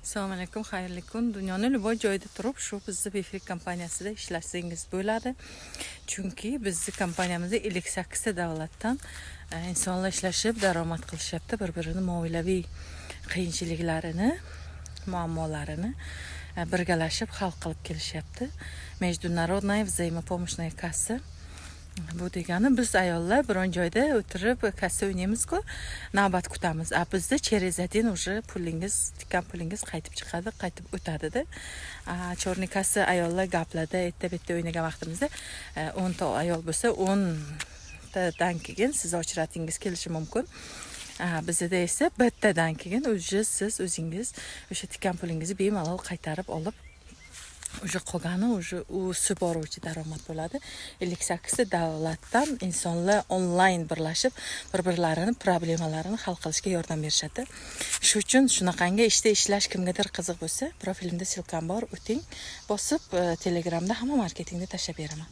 Assalomu alaykum, xayrli kun. Dunyoning любой joyida turib, shu bizni Befrik kompaniyasida ishlasangiz bo'ladi. Chunki bizni kompaniyamizda 58 ta davlatdan insonlar ishlashib, daromad qilishyapti, bir-birini oilaviy qiyinchiliklarini, muammolarini birgalashib hal qilib kelishyapti. Международная взаимопомощная kassa. Bu degani biz ayollar biron joyda o'tirib kassa o'ynaymiz-ku, navbat kutamiz. Bizda через один уже pulingiz, tikkan pulingiz qaytib chiqadi, qaytib o'tadi-da. Chorni kassa ayollar gaplarda, erta-bitta o'ynagan vaqtimizda 10 ta ayol bo'lsa, 10 tadan keyin siz ochratingiz kelishi mumkin. Bizda esa bittadan keyin siz o'zingiz o'sha tikkan pulingizni bemalol qaytarib olib уже qolgani u suboruvchi daromad bo'ladi. 58 ta davlatdan insonlar onlayn birlashib, bir-birlarini problemalarini hal qilishga yordam berishadi. Shu uchun shunaqangi ishlash kimgadir qiziq bo'lsa, profilimda silkam bor, o'ting, bosib Telegramda hamma marketingni tashlab beraman.